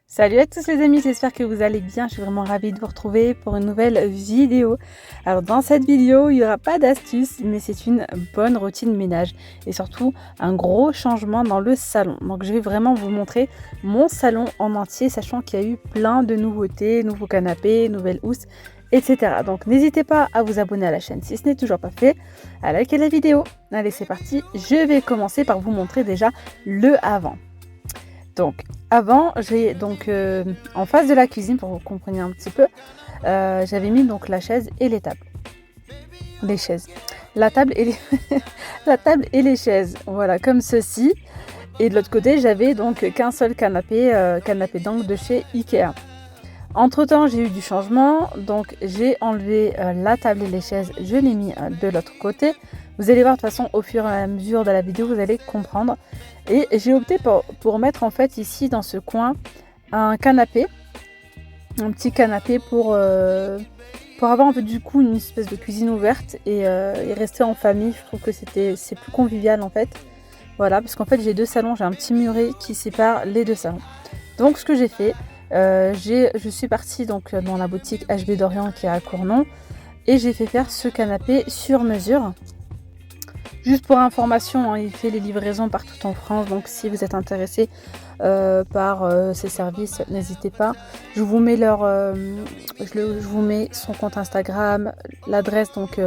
Salut à tous les amis, j'espère que vous allez bien. Je suis vraiment ravie de vous retrouver pour une nouvelle vidéo. Alors dans cette vidéo, il n'y aura pas d'astuces, mais c'est une bonne routine ménage et surtout un gros changement dans le salon. Donc je vais vraiment vous montrer mon salon en entier, sachant qu'il y a eu plein de nouveautés, nouveaux canapés, nouvelles housses, etc. Donc n'hésitez pas à vous abonner à la chaîne si ce n'est toujours pas fait, à liker la vidéo. Allez, c'est parti. Je vais commencer par vous montrer déjà le avant. Donc, avant, j'ai donc en face de la cuisine, pour que vous compreniez un petit peu, j'avais mis donc la chaise et les tables. Les chaises. La table et les, la table et les chaises. Voilà, comme ceci. Et de l'autre côté, j'avais donc qu'un seul canapé, canapé d'angle de chez Ikea. Entre temps, j'ai eu du changement, donc j'ai enlevé la table et les chaises, je l'ai mis de l'autre côté. Vous allez voir de toute façon au fur et à mesure de la vidéo, vous allez comprendre. Et j'ai opté pour mettre en fait ici dans ce coin un canapé, un petit canapé pour avoir un peu du coup une espèce de cuisine ouverte et rester en famille. Je trouve que c'est plus convivial en fait. Voilà, parce qu'en fait j'ai deux salons, j'ai un petit muret qui sépare les deux salons. Donc ce que j'ai fait, je suis partie donc dans la boutique HB d'Orient qui est à Cournon et j'ai fait faire ce canapé sur mesure. Juste pour information, hein, il fait les livraisons partout en France, donc si vous êtes intéressé par ces services, n'hésitez pas. Je vous mets je vous mets son compte Instagram, l'adresse donc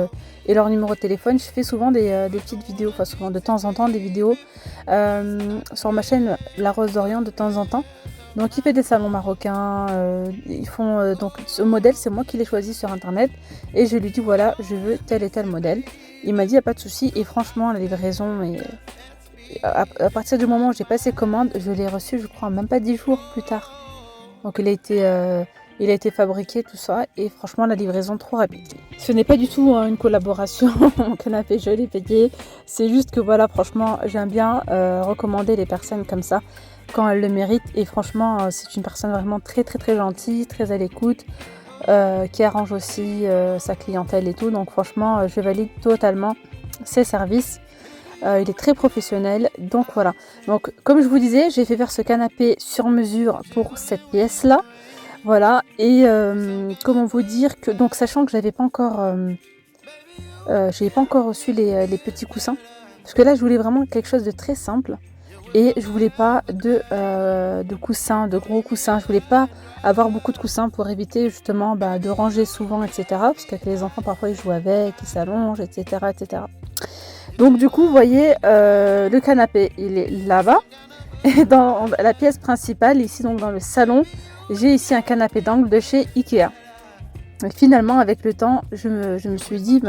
et leur numéro de téléphone. Je fais souvent des petites vidéos, enfin souvent de temps en temps des vidéos sur ma chaîne La Rose d'Orient de temps en temps. Donc il fait des salons marocains, ils font donc ce modèle, c'est moi qui l'ai choisi sur internet et je lui dis voilà, je veux tel et tel modèle. Il m'a dit il n'y a pas de souci et franchement la livraison à partir du moment où j'ai passé commande, je l'ai reçu je crois même pas 10 jours plus tard. Donc il a été fabriqué tout ça et franchement la livraison trop rapide. Ce n'est pas du tout une collaboration canapé je l'ai payé, c'est juste que voilà franchement j'aime bien recommander les personnes comme ça quand elles le méritent et franchement c'est une personne vraiment très très très gentille, très à l'écoute. Qui arrange aussi sa clientèle et tout. Donc franchement, je valide totalement ses services. Il est très professionnel. Donc voilà. Donc comme je vous disais, j'ai fait faire ce canapé sur mesure pour cette pièce-là. Voilà. Et comment vous dire que donc sachant que j'avais pas encore reçu les petits coussins. Parce que là, je voulais vraiment quelque chose de très simple. Et je voulais pas de coussins, de gros coussins. Je voulais pas avoir beaucoup de coussins pour éviter justement de ranger souvent, etc. Parce qu'avec les enfants, parfois, ils jouent avec, ils s'allongent, etc., etc. Donc du coup, vous voyez, le canapé, il est là-bas. Et dans la pièce principale, ici, donc dans le salon, j'ai ici un canapé d'angle de chez Ikea. Et finalement, avec le temps, je me suis dit...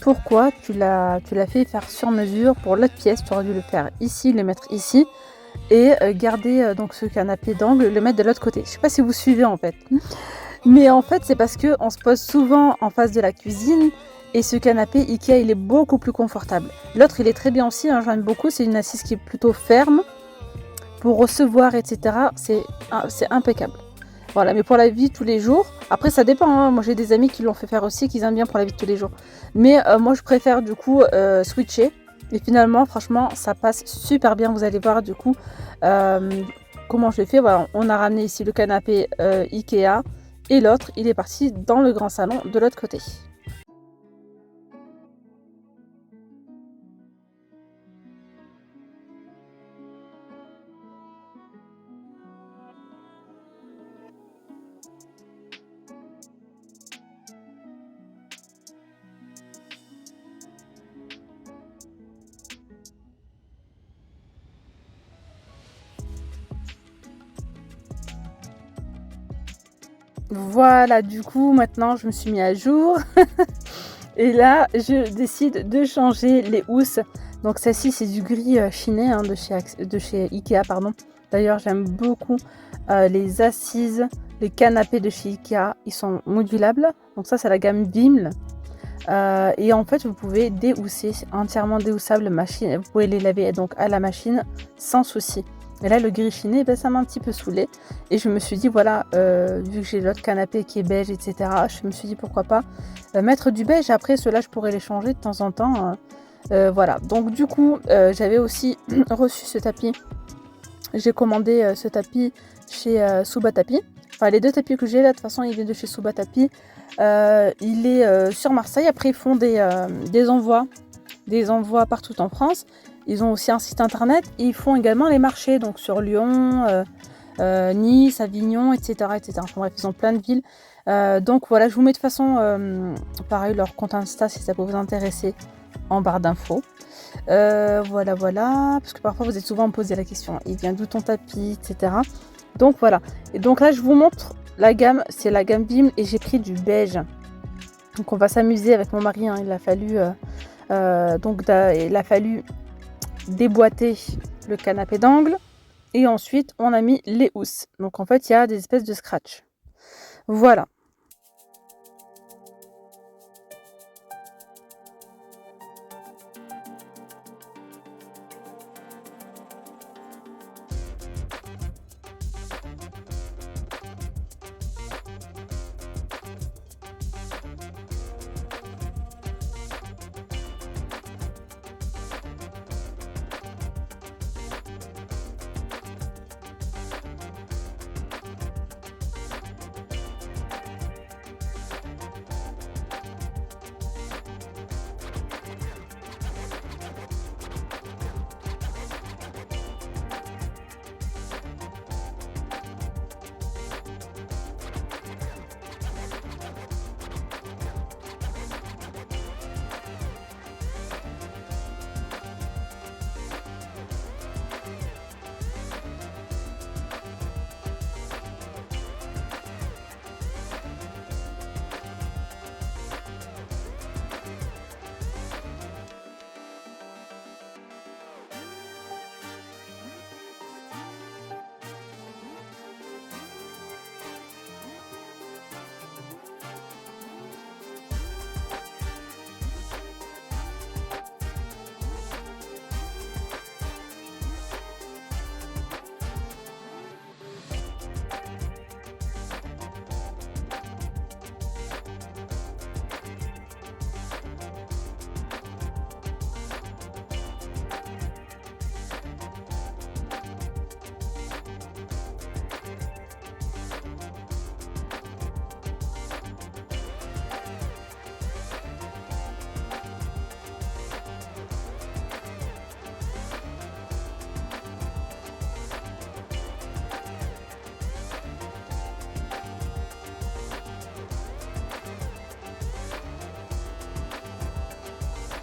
pourquoi tu l'as fait faire sur mesure pour l'autre pièce, tu aurais dû le faire ici, le mettre ici et garder donc ce canapé d'angle, le mettre de l'autre côté. Je sais pas si vous suivez en fait. Mais en fait, c'est parce que on se pose souvent en face de la cuisine et ce canapé Ikea, il est beaucoup plus confortable. L'autre, il est très bien aussi, hein, j'aime beaucoup, c'est une assise qui est plutôt ferme pour recevoir, etc. C'est impeccable. Voilà, mais pour la vie de tous les jours, après ça dépend, hein. Moi j'ai des amis qui l'ont fait faire aussi, qui aiment bien pour la vie de tous les jours. Mais moi je préfère du coup switcher. Et finalement, franchement, ça passe super bien. Vous allez voir du coup comment je l'ai fait. Voilà, on a ramené ici le canapé Ikea et l'autre, il est parti dans le grand salon de l'autre côté. Voilà, du coup, maintenant je me suis mis à jour. Et là, je décide de changer les housses. Donc celle-ci, c'est du gris chiné hein, de chez Ikea, pardon. D'ailleurs, j'aime beaucoup les assises, les canapés de chez Ikea. Ils sont modulables. Donc ça, c'est la gamme Biml. Et en fait, vous pouvez déhousser, entièrement déhoussable machine. Vous pouvez les laver donc à la machine sans souci. Et là, le gris chiné, ça m'a un petit peu saoulé. Et je me suis dit, voilà, vu que j'ai l'autre canapé qui est beige, etc., je me suis dit, pourquoi pas mettre du beige. Après, ceux-là, je pourrais les changer de temps en temps. Voilà. Donc, du coup, j'avais aussi reçu ce tapis. J'ai commandé ce tapis chez Suba Tapis. Enfin, les 2 tapis que j'ai là, de toute façon, ils viennent de chez Suba Tapis. Il est sur Marseille. Après, ils font des envois partout en France. Ils ont aussi un site internet. Et ils font également les marchés, donc sur Lyon, Nice, Avignon, etc., etc. Enfin, bref, ils ont plein de villes. Donc voilà, je vous mets de toute façon, pareil, leur compte Insta si ça peut vous intéresser en barre d'infos. Voilà, parce que parfois vous êtes souvent posé la question, il vient d'où ton tapis, etc. Donc voilà, et donc là je vous montre la gamme, c'est la gamme Bim et j'ai pris du beige. Donc on va s'amuser avec mon mari, hein. Il a fallu déboîter le canapé d'angle et ensuite on a mis les housses. Donc en fait il y a des espèces de scratch. Voilà.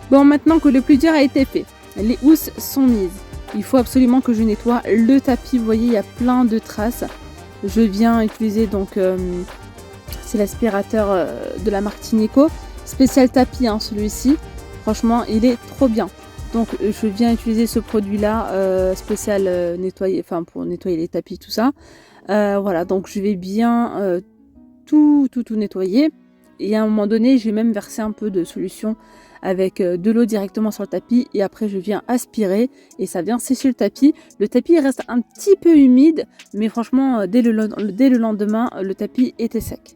Bon, maintenant que le plus dur a été fait, les housses sont mises. Il faut absolument que je nettoie le tapis. Vous voyez, il y a plein de traces. Je viens utiliser donc, c'est l'aspirateur de la marque Tineco. Spécial tapis, hein, celui-ci. Franchement, il est trop bien. Donc, je viens utiliser ce produit-là, spécial nettoyer, enfin pour nettoyer les tapis, tout ça. Voilà, donc je vais bien tout nettoyer. Et à un moment donné, j'ai même versé un peu de solution avec de l'eau directement sur le tapis et après je viens aspirer et ça vient sécher le tapis. Le tapis reste un petit peu humide, mais franchement dès le lendemain le tapis était sec.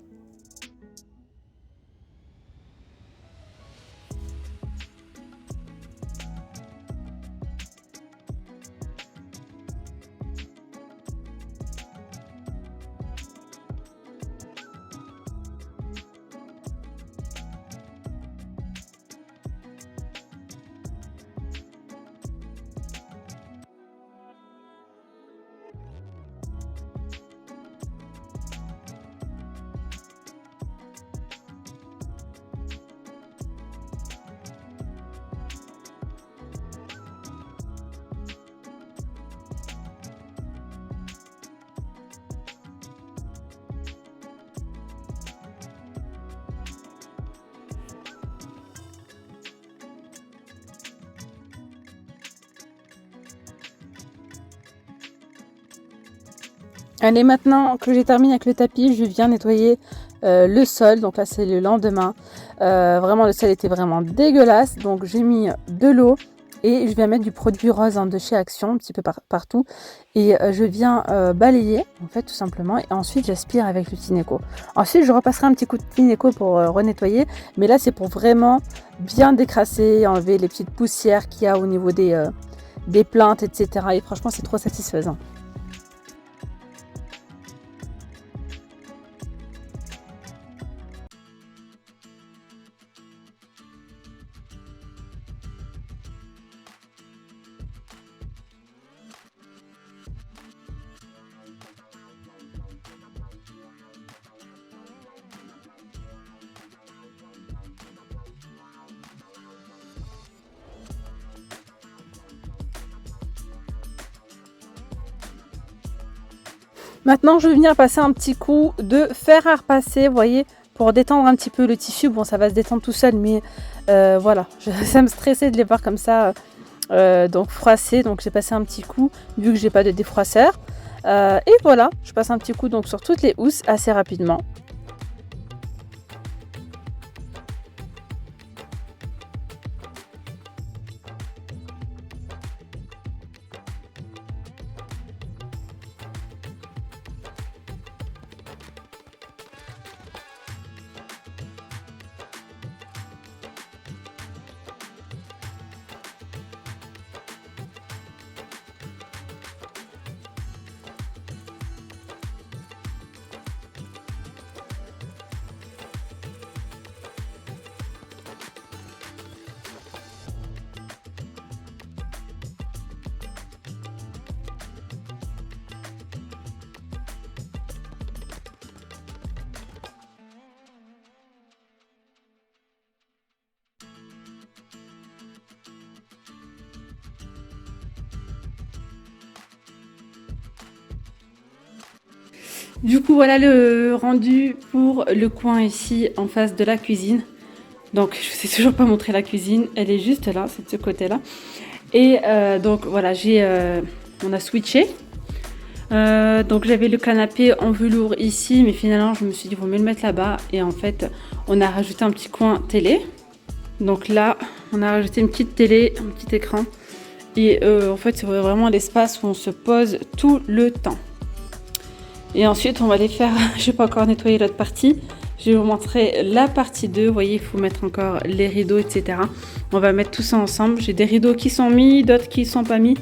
Allez, maintenant que j'ai terminé avec le tapis, je viens nettoyer le sol. Donc là, c'est le lendemain. Vraiment, le sol était vraiment dégueulasse. Donc, j'ai mis de l'eau et je viens mettre du produit rose, hein, de chez Action, un petit peu partout. Et je viens balayer, en fait, tout simplement. Et ensuite, j'aspire avec le Tineco. Ensuite, je repasserai un petit coup de Tineco pour renettoyer. Mais là, c'est pour vraiment bien décrasser, enlever les petites poussières qu'il y a au niveau des plaintes, etc. Et franchement, c'est trop satisfaisant. Maintenant, je vais venir passer un petit coup de fer à repasser, vous voyez, pour détendre un petit peu le tissu. Bon, ça va se détendre tout seul, mais voilà, ça me stressait de les voir comme ça, donc froissés. Donc j'ai passé un petit coup, vu que j'ai pas de défroisseur. Et voilà, je passe un petit coup donc sur toutes les housses assez rapidement. Du coup, voilà le rendu pour le coin ici en face de la cuisine. Donc, je ne sais toujours pas montrer la cuisine. Elle est juste là, c'est de ce côté-là. Et donc, voilà, on a switché. Donc, j'avais le canapé en velours ici, mais finalement, je me suis dit, il vaut mieux le mettre là-bas. Et en fait, on a rajouté un petit coin télé. Donc là, on a rajouté une petite télé, un petit écran. Et en fait, c'est vraiment l'espace où on se pose tout le temps. Et ensuite, on va aller faire, je n'ai pas encore nettoyé l'autre partie. Je vais vous montrer la partie 2. Vous voyez, il faut mettre encore les rideaux, etc. On va mettre tout ça ensemble. J'ai des rideaux qui sont mis, d'autres qui ne sont pas mis.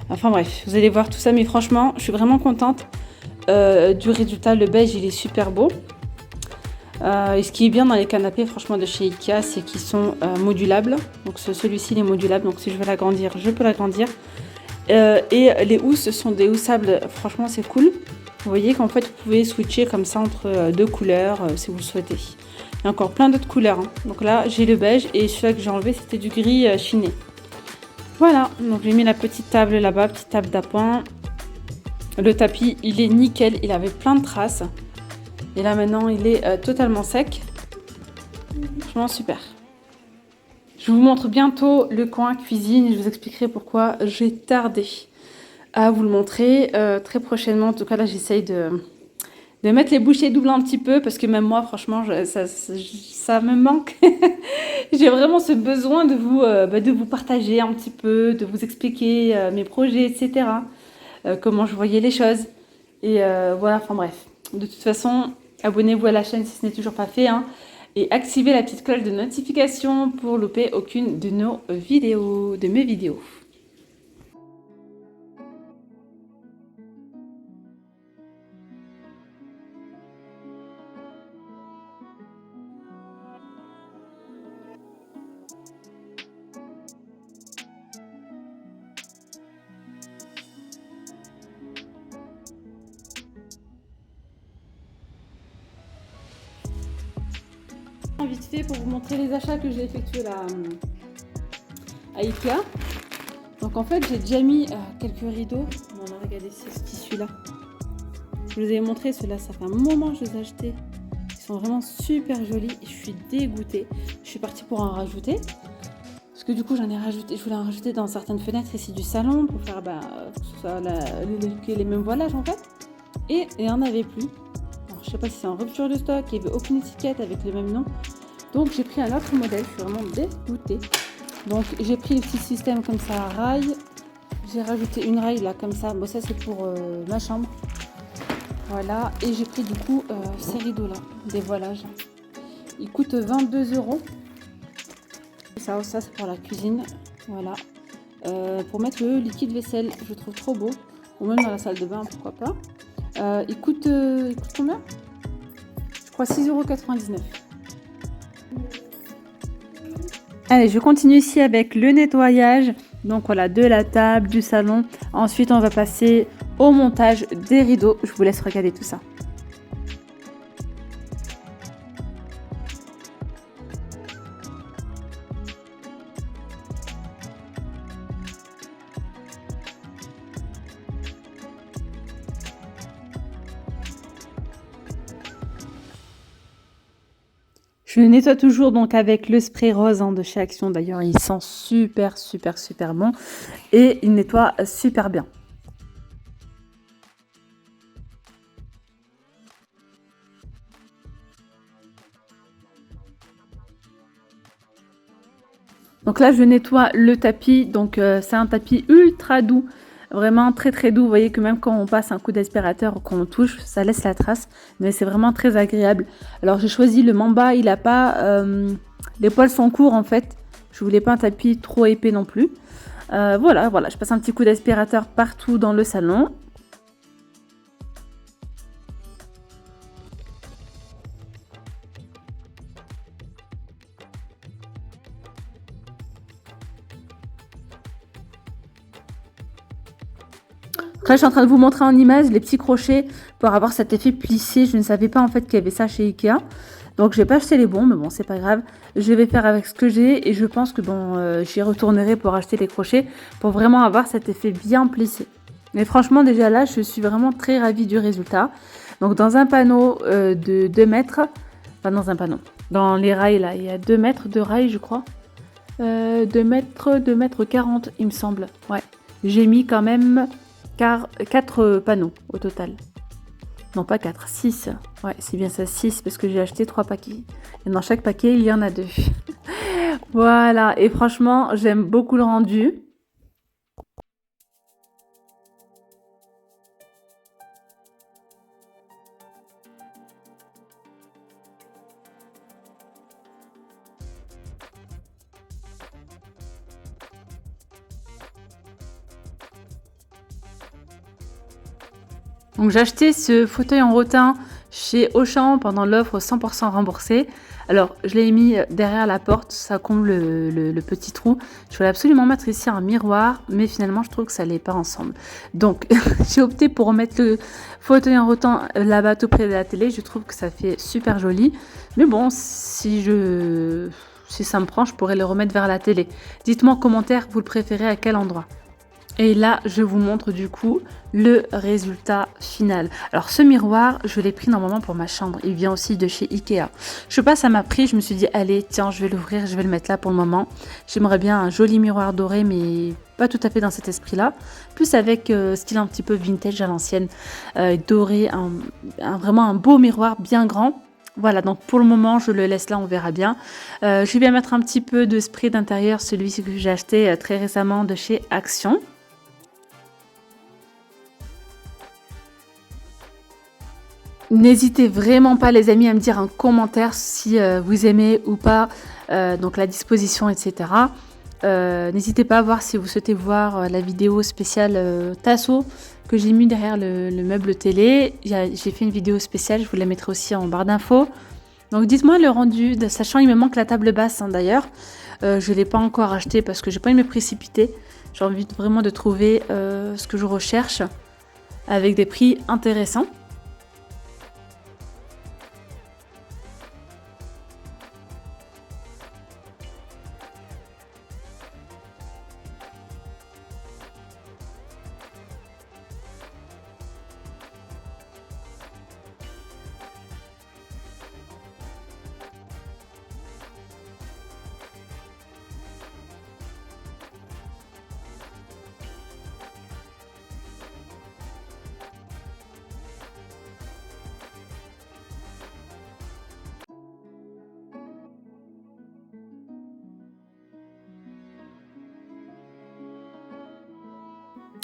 Enfin bref, vous allez voir tout ça. Mais franchement, je suis vraiment contente du résultat. Le beige, il est super beau. Et ce qui est bien dans les canapés, franchement, de chez Ikea, c'est qu'ils sont modulables. Donc celui-ci, il est modulable. Donc si je veux l'agrandir, je peux l'agrandir. Et les housses sont des houssables. Franchement, c'est cool. Vous voyez qu'en fait, vous pouvez switcher comme ça entre deux couleurs si vous le souhaitez. Il y a encore plein d'autres couleurs. Hein. Donc là, j'ai le beige et celui-là que j'ai enlevé, c'était du gris chiné. Voilà, donc j'ai mis la petite table là-bas, petite table d'appoint. Le tapis, il est nickel. Il avait plein de traces. Et là, maintenant, il est totalement sec. Franchement, super. Je vous montre bientôt le coin cuisine et je vous expliquerai pourquoi j'ai tardé à vous le montrer très prochainement. En tout cas, là, j'essaye de mettre les bouchées doubles un petit peu parce que même moi, franchement, ça me manque. J'ai vraiment ce besoin de vous partager un petit peu, de vous expliquer mes projets, etc. Comment je voyais les choses. Et voilà, enfin bref. De toute façon, abonnez-vous à la chaîne si ce n'est toujours pas fait. Hein, et activez la petite cloche de notification pour louper aucune de mes vidéos. Vite fait pour vous montrer les achats que j'ai effectués là à Ikea. Donc en fait j'ai déjà mis quelques rideaux. Bon, on a regardé ce tissu là. Je vous ai montré ceux-là, ça fait un moment que je les ai achetés. Ils sont vraiment super jolis. Je suis dégoûtée. Je suis partie pour en rajouter. Parce que du coup j'en ai rajouté, je voulais en rajouter dans certaines fenêtres ici du salon pour faire que ce soit les mêmes voilages en fait. Et il n'y en avait plus. Alors, je sais pas si c'est en rupture de stock, il n'y avait aucune étiquette avec le même nom. Donc j'ai pris un autre modèle, je suis vraiment dégoûtée. Donc j'ai pris le petit système comme ça à rail. J'ai rajouté une rail là comme ça. Bon ça c'est pour ma chambre. Voilà. Et j'ai pris du coup ces rideaux là, des voilages. Ils coûtent 22 €. Ça c'est pour la cuisine. Voilà. Pour mettre le liquide vaisselle, je trouve trop beau. Ou même dans la salle de bain, pourquoi pas. Il coûte combien? Je crois 6,99 €. Allez, je continue ici avec le nettoyage. Donc voilà, de la table, du salon. Ensuite, on va passer au montage des rideaux. Je vous laisse regarder tout ça. Je nettoie toujours donc avec le spray rose de chez Action. D'ailleurs, il sent super, super, super bon et il nettoie super bien. Donc là, je nettoie le tapis. Donc c'est un tapis ultra doux. Vraiment très très doux. Vous voyez que même quand on passe un coup d'aspirateur ou qu'on touche, ça laisse la trace. Mais c'est vraiment très agréable. Alors j'ai choisi le Mamba. Il a pas... les poils sont courts en fait. Je voulais pas un tapis trop épais non plus. Voilà. Je passe un petit coup d'aspirateur partout dans le salon. Après, je suis en train de vous montrer en image les petits crochets pour avoir cet effet plissé. Je ne savais pas en fait qu'il y avait ça chez Ikea. Donc, j'ai pas acheté les bons, mais bon, c'est pas grave. Je vais faire avec ce que j'ai et je pense que bon, j'y retournerai pour acheter les crochets pour vraiment avoir cet effet bien plissé. Mais franchement, déjà là, je suis vraiment très ravie du résultat. Donc, dans un panneau de 2 mètres, enfin, dans un panneau, dans les rails là, il y a 2 mètres de rails, je crois. 2 mètres 40, il me semble. Ouais. J'ai mis quand même 4 panneaux au total. Non, pas 4, 6. Ouais, c'est bien ça, 6, parce que j'ai acheté 3 paquets. Et dans chaque paquet, il y en a 2. Voilà, et franchement, j'aime beaucoup le rendu. Donc j'ai acheté ce fauteuil en rotin chez Auchan pendant l'offre 100% remboursé. Alors je l'ai mis derrière la porte, ça comble le petit trou. Je voulais absolument mettre ici un miroir, mais finalement je trouve que ça n'allait pas ensemble. Donc j'ai opté pour remettre le fauteuil en rotin là-bas tout près de la télé. Je trouve que ça fait super joli. Mais bon, si ça me prend, je pourrais le remettre vers la télé. Dites-moi en commentaire, vous le préférez à quel endroit? Et là, je vous montre du coup le résultat final. Alors ce miroir, je l'ai pris normalement pour ma chambre. Il vient aussi de chez Ikea. Je sais pas, ça m'a pris. Je me suis dit, allez, tiens, je vais l'ouvrir, je vais le mettre là pour le moment. J'aimerais bien un joli miroir doré, mais pas tout à fait dans cet esprit-là. Plus avec style un petit peu vintage à l'ancienne. Doré, vraiment un beau miroir bien grand. Voilà, donc pour le moment, je le laisse là, on verra bien. Je vais bien mettre un petit peu de spray d'intérieur, celui-ci que j'ai acheté très récemment de chez Action. N'hésitez vraiment pas les amis à me dire en commentaire si vous aimez ou pas donc la disposition, etc. N'hésitez pas à voir si vous souhaitez voir la vidéo spéciale Tasso que j'ai mis derrière le meuble télé. J'ai fait une vidéo spéciale, je vous la mettrai aussi en barre d'infos. Donc dites-moi le rendu, sachant il me manque la table basse d'ailleurs. Je ne l'ai pas encore acheté parce que j'ai pas envie de me précipiter. J'ai envie vraiment de trouver ce que je recherche avec des prix intéressants.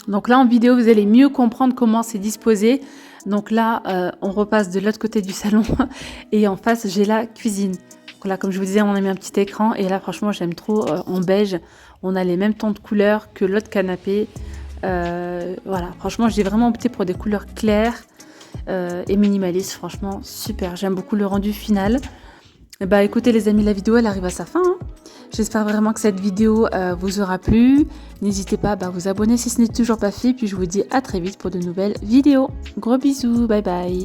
Donc là en vidéo vous allez mieux comprendre comment c'est disposé. Donc là on repasse de l'autre côté du salon et en face j'ai la cuisine. Donc là comme je vous disais on a mis un petit écran et là franchement j'aime trop en beige. On a les mêmes tons de couleurs que l'autre canapé. Voilà franchement j'ai vraiment opté pour des couleurs claires et minimalistes. Franchement super, j'aime beaucoup le rendu final. Et bah écoutez les amis, la vidéo elle arrive à sa fin. J'espère vraiment que cette vidéo vous aura plu. N'hésitez pas à vous abonner si ce n'est toujours pas fait. Puis je vous dis à très vite pour de nouvelles vidéos. Gros bisous, bye bye.